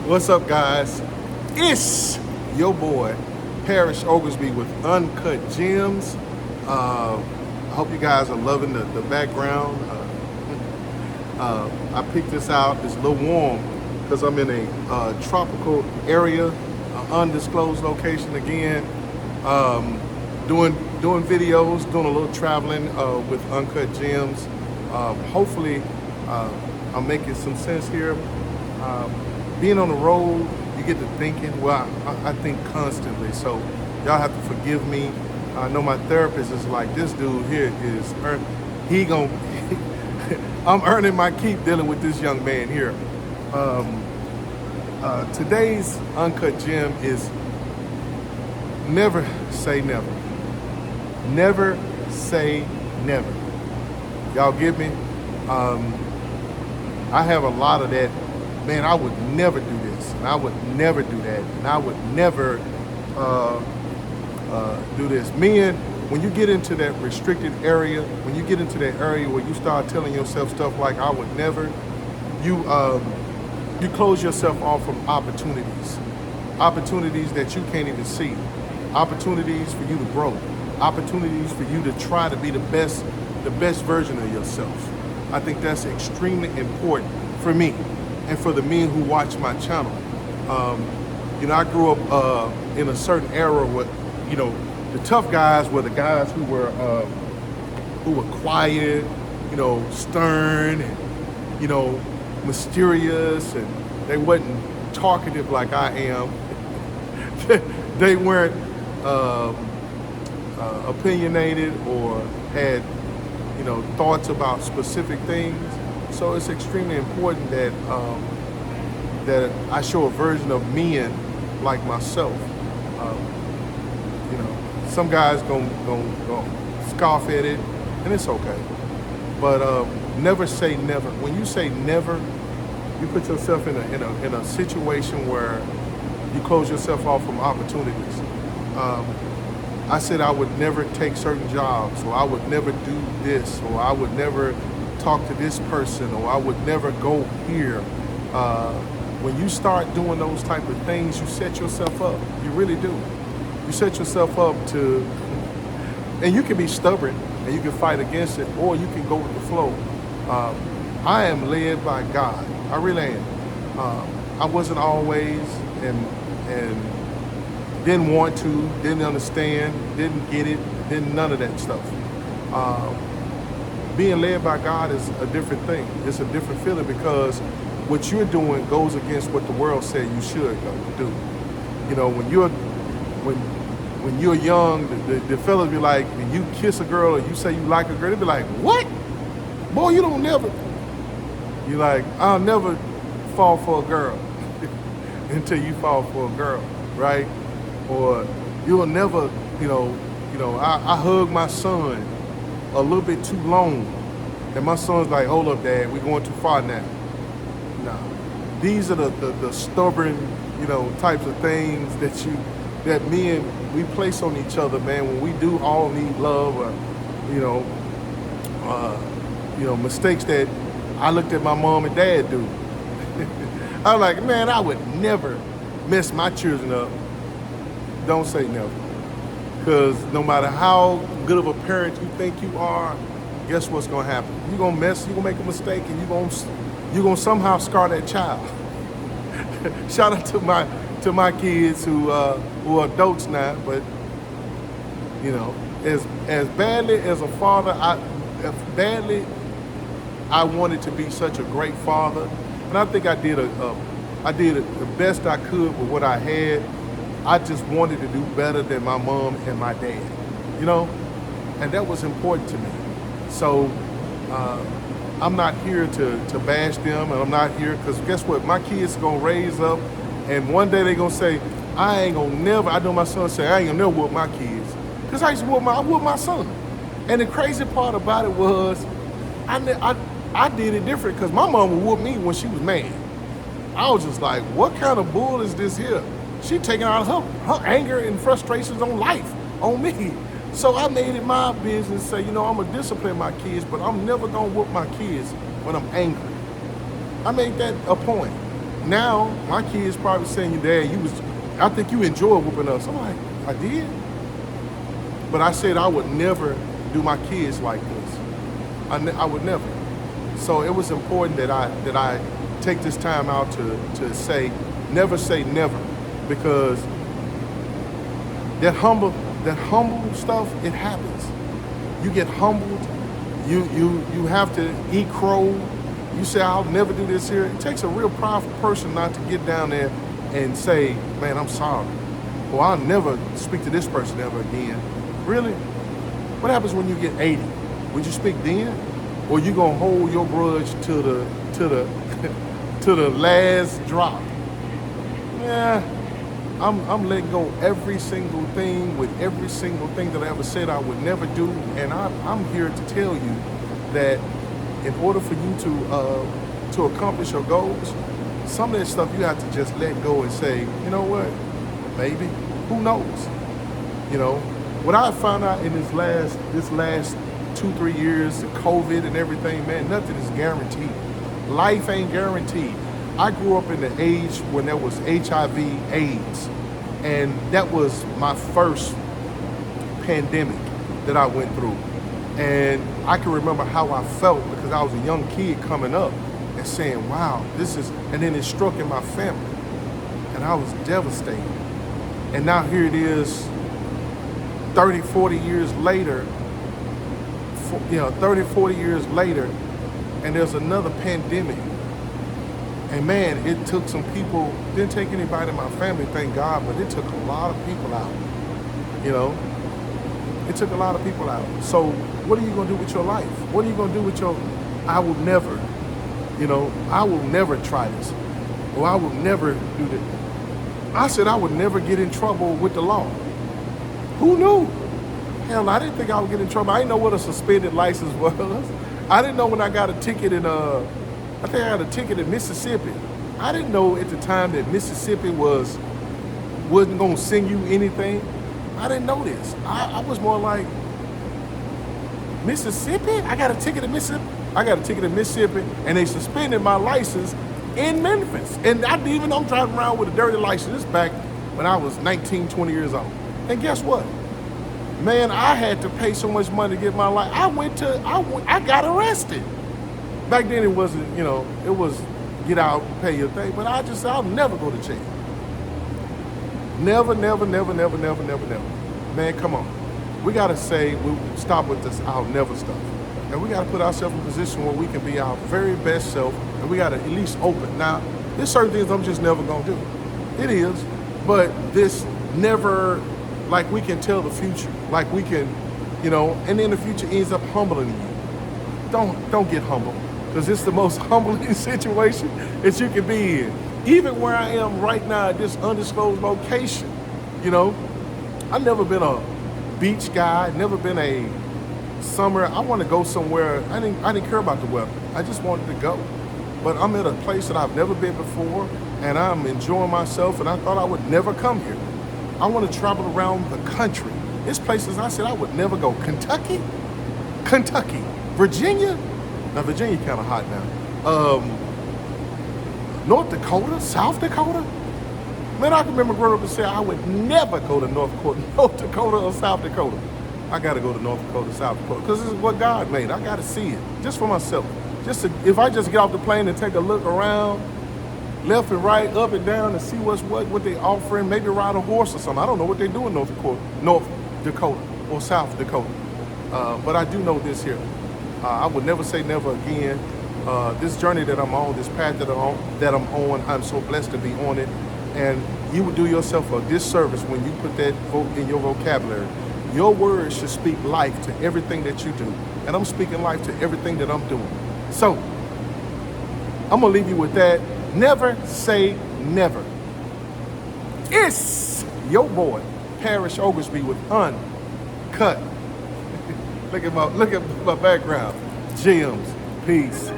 What's up, guys? It's your boy, Parrish Oglesby with Uncut Gems. I hope you guys are loving the background. I picked this out. It's a little warm because I'm in a tropical area, undisclosed location again. Doing videos, doing a little traveling with Uncut Gems. Hopefully, I'm making some sense here. Being on the road, you get to thinking. Well, I think constantly, so y'all have to forgive me. I know my therapist is like, this dude here is I'm earning my keep dealing with this young man here. Today's Uncut Gem is never say never. Never say never. Y'all get me? I have a lot of that. Man, I would never do this, and I would never do that, and I would never do this. Men, when you get into that restricted area, when you get into that area where you start telling yourself stuff like "I would never," you close yourself off from opportunities that you can't even see, opportunities for you to grow, opportunities for you to try to be the best version of yourself. I think that's extremely important for me and for the men who watch my channel. I grew up in a certain era where, the tough guys were the guys who were quiet, stern, and, mysterious, and they wasn't talkative like I am. They weren't opinionated or had, thoughts about specific things. So it's extremely important that I show a version of men like myself. Some guys gonna scoff at it, and it's okay. But never say never. When you say never, you put yourself in a situation where you close yourself off from opportunities. I said I would never take certain jobs, or I would never do this, or I would never talk to this person, or I would never go here. When you start doing those type of things, you set yourself up. You really do. You set yourself up to, and you can be stubborn and you can fight against it, or you can go with the flow. I am led by God. I really am. I wasn't always and didn't want to, didn't understand, didn't get it, didn't none of that stuff. Being led by God is a different thing. It's a different feeling because what you're doing goes against what the world said you should do. When you're young, the fellas be like, when you kiss a girl or you say you like a girl, they be like, what? Boy, you don't never. You're like, I'll never fall for a girl until you fall for a girl, right? Or you'll never, I hug my son a little bit too long, and my son's like, hold up, Dad, we're going too far now. No, these are the stubborn, types of things that men, we place on each other, man, when we do all need love, or, mistakes that I looked at my mom and dad do. I was like, man, I would never mess my children up. Don't say never. Because no matter how good of a parent you think you are, guess what's gonna happen? You're gonna make a mistake, and you're gonna somehow scar that child. Shout out to my kids who are adults now, but as badly as a father, I wanted to be such a great father, and I think I did the best I could with what I had. I just wanted to do better than my mom and my dad, and that was important to me. So I'm not here to bash them, and I'm not here because guess what? My kids are gonna raise up, and one day they're gonna say, I know my son say, I ain't gonna never whoop my kids. Because I used to whoop my son. And the crazy part about it was, I did it different because my mom would whoop me when she was mad. I was just like, what kind of bull is this here? She taking out her anger and frustrations on life, on me. So I made it my business to say, I'm gonna discipline my kids, but I'm never gonna whoop my kids when I'm angry. I made that a point. Now my kids probably saying, "You dad, I think you enjoyed whooping us." I'm like, I did, but I said I would never do my kids like this. I would never. So it was important that I take this time out to say never, because that humble stuff, it happens. You get humbled. You have to eat crow. You say, I'll never do this here. It takes a real powerful person not to get down there and say, man, I'm sorry. Or I'll never speak to this person ever again. Really? What happens when you get 80? Would you speak then? Or you gonna hold your grudge to the to the last drop? Yeah, I'm letting go every single thing with every single thing that I ever said I would never do. And I'm here to tell you that in order for you to accomplish your goals, some of that stuff you have to just let go and say, you know what, maybe, who knows? You know, what I found out in this last 2-3 years of COVID and everything, man, nothing is guaranteed. Life ain't guaranteed. I grew up in the age when there was HIV/AIDS, and that was my first pandemic that I went through. And I can remember how I felt because I was a young kid coming up and saying, wow, and then it struck in my family, and I was devastated. And now here it is, 30, 40 years later, 30, 40 years later, and there's another pandemic. And man, it took some people, didn't take anybody in my family, thank God, but it took a lot of people out, you know? It took a lot of people out. So what are you gonna do with your life? What are you gonna do with I will never, I will never try this, or I will never do this. I said I would never get in trouble with the law. Who knew? Hell, I didn't think I would get in trouble. I didn't know what a suspended license was. I didn't know when I got a ticket I think I got a ticket in Mississippi. I didn't know at the time that Mississippi wasn't gonna send you anything. I didn't know this. I was more like, Mississippi? I got a ticket in Mississippi. And they suspended my license in Memphis. And I didn't even know I'm driving around with a dirty license. This back when I was 19, 20 years old. And guess what? Man, I had to pay so much money to get my license. I got arrested. Back then it wasn't, it was get out, pay your thing. But I'll never go to jail. Never. Man, come on. We gotta we stop with this I'll never stuff. And we gotta put ourselves in a position where we can be our very best self, and we gotta at least open. Now, there's certain things I'm just never gonna do. It is, but this never, like we can tell the future. Like we can, and then the future ends up humbling you. Don't get humble, because it's the most humbling situation that you can be in. Even where I am right now at this undisclosed location, I've never been a beach guy, never been a summer. I want to go somewhere. I didn't care about the weather. I just wanted to go. But I'm at a place that I've never been before, and I'm enjoying myself, and I thought I would never come here. I want to travel around the country. There's places I said I would never go. Kentucky, Virginia. Now Virginia kind of hot now. North Dakota, South Dakota. Man, I can remember growing up and saying I would never go to North Dakota or South Dakota. I got to go to North Dakota, South Dakota, because this is what God made. I got to see it just for myself. If I just get off the plane and take a look around, left and right, up and down, and see what they offering, maybe ride a horse or something. I don't know what they do in North Dakota or South Dakota, but I do know this here. I would never say never again. This journey that I'm on, this path that I'm on, I'm so blessed to be on it. And you would do yourself a disservice when you put that in your vocabulary. Your words should speak life to everything that you do. And I'm speaking life to everything that I'm doing. So, I'm gonna leave you with that. Never say never. It's your boy, Parrish Oglesby with Uncut. Look at my background. Gems. Peace.